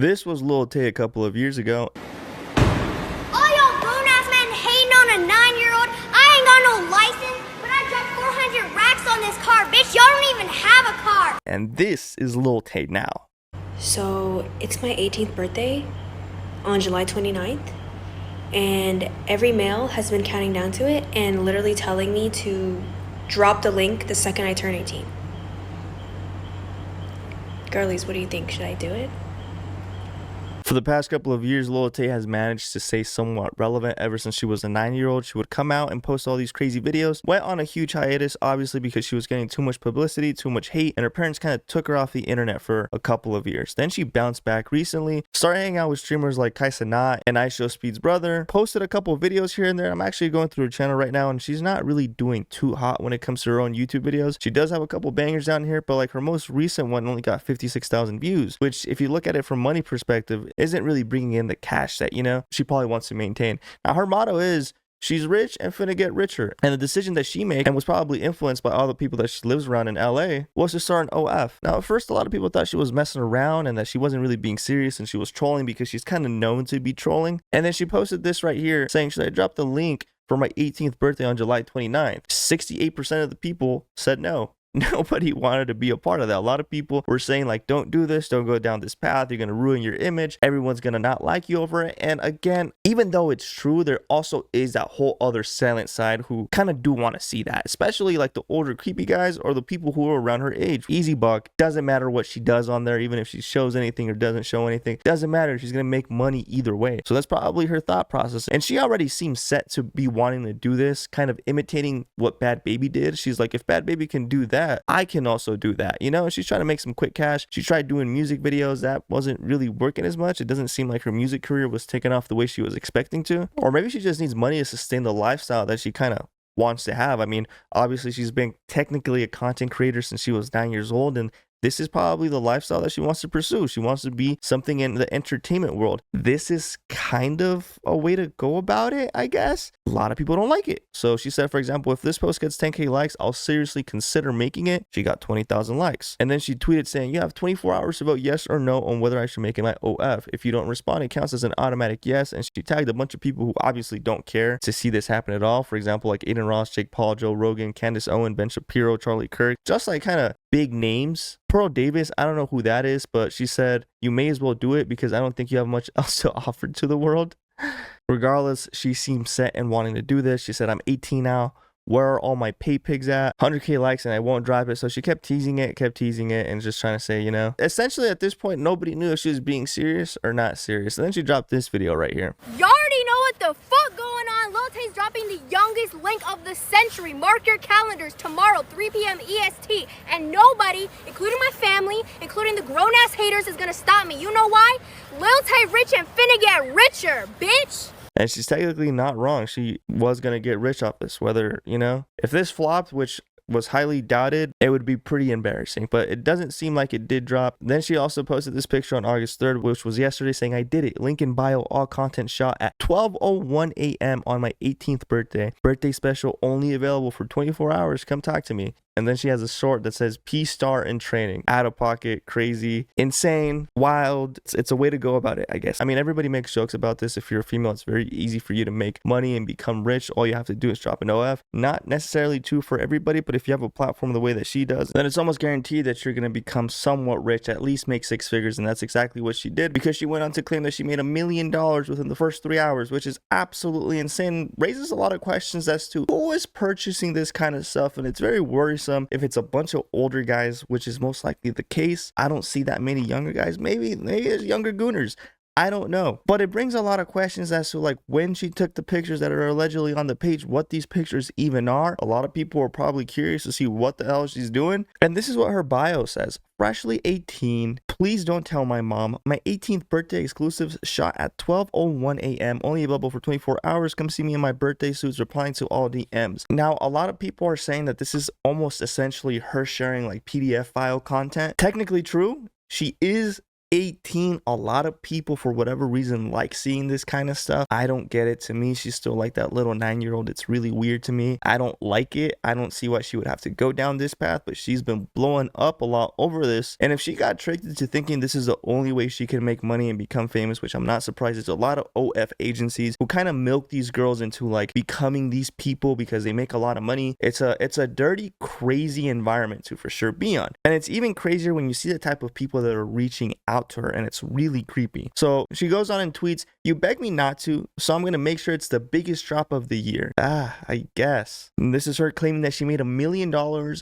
This was Lil Tay a couple of years ago. All y'all grown-ass men hating on a 9-year-old. I ain't got no license, but I dropped 400 racks on this car, bitch. Y'all don't even have a car. And this is Lil Tay now. So it's my 18th birthday on July 29th, and every mail has been counting down to it and literally telling me to drop the link the second I turn 18. Girlies, what do you think? Should I do it? For the past couple of years, Lil Tay has managed to stay somewhat relevant. Ever since she was a 9-year-old, she would come out and post all these crazy videos. Went on a huge hiatus, obviously, because she was getting too much publicity, too much hate, and her parents kind of took her off the internet for a couple of years. Then she bounced back recently, started hanging out with streamers like Kaisanat and IShowSpeed's brother, posted a couple of videos here and there. I'm actually going through her channel right now, and she's not really doing too hot when it comes to her own YouTube videos. She does have a couple bangers down here, but like her most recent one only got 56,000 views, which if you look at it from money perspective, isn't really bringing in the cash that, you know, she probably wants to maintain. Now, her motto is she's rich and finna get richer. And the decision that she made, and was probably influenced by all the people that she lives around in LA, was to start an OF. Now, at first, a lot of people thought she was messing around and that she wasn't really being serious and she was trolling because she's kind of known to be trolling. And then she posted this right here saying, should I drop the link for my 18th birthday on July 29th? 68% of the people said no. Nobody wanted to be a part of that. A lot of people were saying like, don't do this, don't go down this path, you're going to ruin your image, everyone's going to not like you over it. And again, even though it's true, there also is that whole other silent side who kind of do want to see that, especially like the older creepy guys or the people who are around her age. Easy buck, doesn't matter what she does on there, even if she shows anything or doesn't show anything, doesn't matter, she's going to make money either way. So that's probably her thought process, and she already seems set to be wanting to do this, kind of imitating what Bad Baby did. She's like, if Bad Baby can do that, I can also do that, you know. She's trying to make some quick cash. She tried doing music videos, that wasn't really working as much. It doesn't seem like her music career was taking off the way she was expecting to, or maybe she just needs money to sustain the lifestyle that she kind of wants to have. I mean, obviously she's been technically a content creator since she was 9 years old, and this is probably the lifestyle that she wants to pursue. She wants to be something in the entertainment world. This is kind of a way to go about it, I guess. A lot of people don't like it. So she said, for example, if this post gets 10K likes, I'll seriously consider making it. She got 20,000 likes. And then she tweeted saying, you have 24 hours to vote yes or no on whether I should make it my OF. If you don't respond, it counts as an automatic yes. And she tagged a bunch of people who obviously don't care to see this happen at all. For example, like Aiden Ross, Jake Paul, Joe Rogan, Candace Owen, Ben Shapiro, Charlie Kirk, just like kind of big names. Pearl Davis, I don't know who that is, but she said, you may as well do it because I don't think you have much else to offer to the world. Regardless, she seems set and wanting to do this. She said, I'm 18 now. Where are all my pay pigs at? 100K likes and I won't drop it. So she kept teasing it, and just trying to say, you know, essentially at this point, nobody knew if she was being serious or not serious. And then she dropped this video right here. Y'all already know what the fuck going on. Lil Tay's dropping the youngest link of the century. Mark your calendars tomorrow, 3 p.m. EST. And nobody, including my family, including the grown-ass haters, is gonna stop me. You know why? Lil Tay rich and finna get richer, bitch. And she's technically not wrong. She was going to get rich off this, whether, you know, if this flopped, which was highly doubted, it would be pretty embarrassing, but it doesn't seem like it did drop. Then she also posted this picture on August 3rd, which was yesterday, saying, I did it. Link in bio, all content shot at 12:01 a.m. on my 18th birthday. Birthday special only available for 24 hours. Come talk to me. And then she has a short that says P-star in training. Out of pocket, crazy, insane, wild. It's a way to go about it, I guess. I mean, everybody makes jokes about this. If you're a female, it's very easy for you to make money and become rich. All you have to do is drop an OF. Not necessarily true for everybody, but if you have a platform the way that she does, then it's almost guaranteed that you're going to become somewhat rich, at least make 6 figures. And that's exactly what she did, because she went on to claim that she made $1 million within the first 3 hours, which is absolutely insane. Raises a lot of questions as to who is purchasing this kind of stuff. And it's very worrisome. If it's a bunch of older guys, which is most likely the case, I don't see that many younger guys. Maybe there's younger gooners. I don't know. But it brings a lot of questions as to like when she took the pictures that are allegedly on the page, what these pictures even are. A lot of people are probably curious to see what the hell she's doing. And this is what her bio says. Freshly 18. Please don't tell my mom. My 18th birthday exclusives shot at 12:01 a.m. Only available for 24 hours. Come see me in my birthday suits, replying to all DMs. Now, a lot of people are saying that this is almost essentially her sharing like PDF file content. Technically true. She is 18. A lot of people, for whatever reason, like seeing this kind of stuff. I don't get it. To me, she's still like that little 9-year-old. It's really weird to me. I don't like it. I don't see why she would have to go down this path, but she's been blowing up a lot over this. And if she got tricked into thinking this is the only way she can make money and become famous, which I'm not surprised, there's a lot of OF agencies who kind of milk these girls into like becoming these people because they make a lot of money. It's a dirty, crazy environment to for sure be on. And it's even crazier when you see the type of people that are reaching out to her, and it's really creepy. So she goes on and tweets, "You beg me not to, so I'm gonna make sure it's the biggest drop of the year." I guess. And this is her claiming that she made $1 million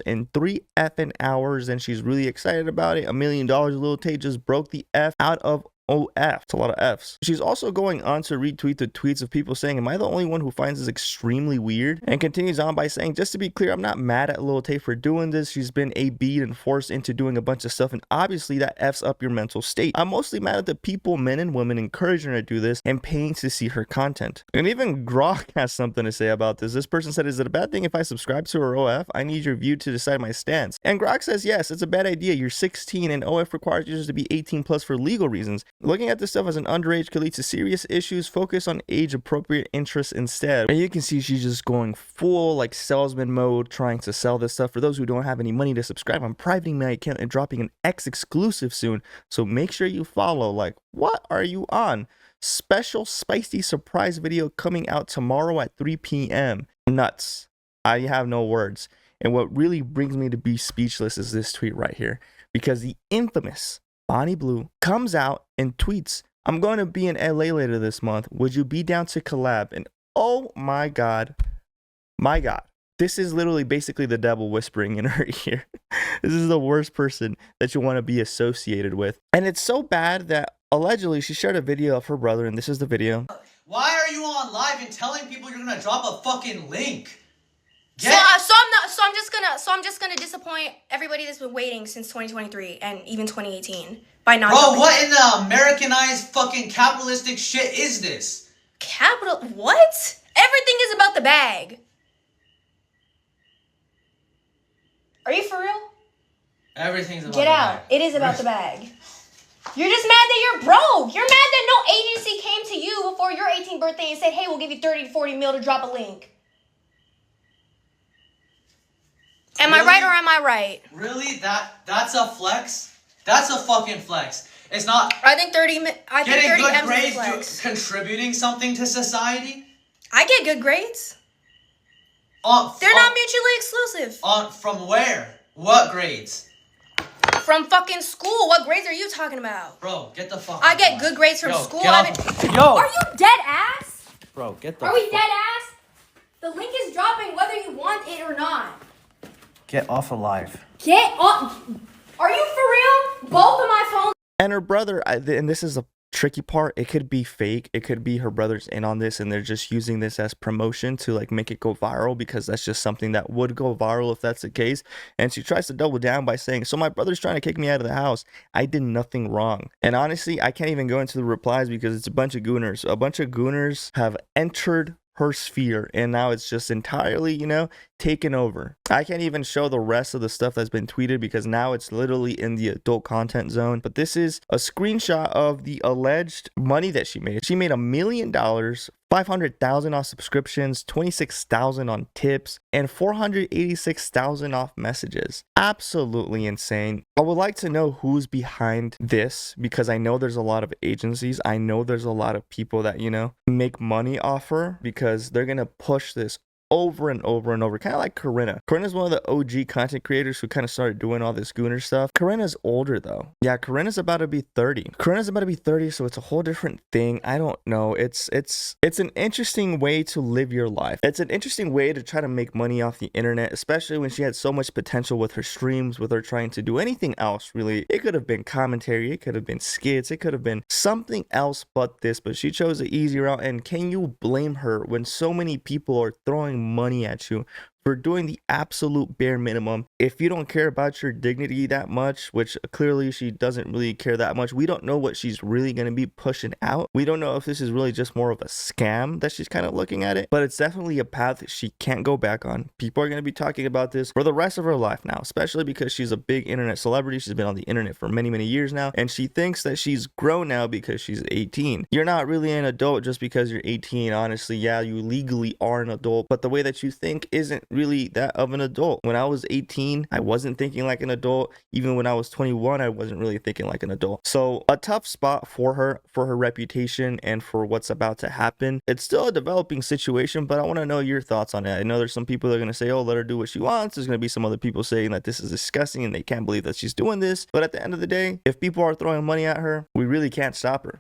in 3 effing hours, and she's really excited about it. $1 million. Lil Tay just broke the F out of OF. It's a lot of F's. She's also going on to retweet the tweets of people saying, "Am I the only one who finds this extremely weird?" And continues on by saying, "Just to be clear, I'm not mad at Lil Tay for doing this. She's been AB'd and forced into doing a bunch of stuff, and obviously that F's up your mental state. I'm mostly mad at the people, men and women, encouraging her to do this and paying to see her content." And even Grok has something to say about this. This person said, "Is it a bad thing if I subscribe to her OF? I need your view to decide my stance." And Grok says, "Yes, it's a bad idea. You're 16 and OF requires users to be 18 plus for legal reasons. Looking at this stuff as an underage could lead to serious issues. Focus on age appropriate interests instead." And you can see she's just going full like salesman mode, trying to sell this stuff. For those who don't have any money to subscribe, I'm privating my account and dropping an X exclusive soon, so make sure you follow. Like, what are you on? Special spicy surprise video coming out tomorrow at 3 p.m. Nuts. I have no words. And what really brings me to be speechless is this tweet right here, because the infamous Bonnie Blue comes out and tweets, "I'm going to be in LA later this month. Would you be down to collab?" And oh my God, this is literally basically the devil whispering in her ear. This is the worst person that you want to be associated with. And it's so bad that allegedly she shared a video of her brother, and this is the video. "Why are you on live and telling people you're gonna drop a fucking link?" So I'm just gonna disappoint everybody that's been waiting since 2023 and even 2018 by not. Bro, what in the Americanized fucking capitalistic shit is this? What? Everything is about the bag. Are you for real? Everything's about Get the out. bag. It is about the bag. You're just mad that you're broke. You're mad that no agency came to you before your 18th birthday and said, "Hey, we'll give you 30 to 40 mil to drop a link." Am I right or am I right? Really? That's a flex? That's a fucking flex. It's not. I think 30 Getting good M's is a grades flex. contributing something to society? I get good grades. They're not mutually exclusive. From where? What grades? From fucking school. What grades are you talking about? Bro, get the fuck I out get of good grades from Yo, school. get off. Are you dead ass? Bro, get the Are we dead ass? The link is dropping whether you want it or not. Get off alive. Get off. Are you for real? Both of my phones. And her brother, and this is a tricky part, it could be fake. It could be her brother's in on this and they're just using this as promotion to like make it go viral, because that's just something that would go viral if that's the case. And she tries to double down by saying, "So my brother's trying to kick me out of the house. I did nothing wrong." And honestly, I can't even go into the replies because it's a bunch of gooners. A bunch of gooners have entered her sphere and now it's just entirely, taken over. I can't even show the rest of the stuff that's been tweeted because now it's literally in the adult content zone. But this is a screenshot of the alleged money that she made. She made $1 million, 500,000 off subscriptions, 26,000 on tips, and 486,000 off messages. Absolutely insane. I would like to know who's behind this, because I know there's a lot of agencies. I know there's a lot of people that, make money off her because they're gonna push this over and over and over, kind of like Corinna. Corinna's one of the OG content creators who kind of started doing all this gooner stuff. Corinna's older though. Yeah, Corinna's about to be 30. So it's a whole different thing. I don't know. It's an interesting way to live your life. It's an interesting way to try to make money off the internet, especially when she had so much potential with her streams, with her trying to do anything else really. It could have been commentary, it could have been skits, it could have been something else but this, but she chose the easy route. And can you blame her when so many people are throwing money at you for doing the absolute bare minimum. If you don't care about your dignity that much, which clearly she doesn't really care that much, we don't know what she's really going to be pushing out. We don't know if this is really just more of a scam that she's kind of looking at it, but it's definitely a path that she can't go back on. People are going to be talking about this for the rest of her life now, especially because she's a big internet celebrity. She's been on the internet for many, many years now, and she thinks that she's grown now because she's 18. You're not really an adult just because you're 18. Honestly, yeah, you legally are an adult, but the way that you think isn't really that of an adult. When I was 18, I wasn't thinking like an adult. Even when I was 21, I wasn't really thinking like an adult. So a tough spot for her reputation and for what's about to happen. It's still a developing situation, but I want to know your thoughts on it. I know there's some people that are going to say, oh, let her do what she wants. There's going to be some other people saying that this is disgusting and they can't believe that she's doing this. But at the end of the day, if people are throwing money at her, we really can't stop her.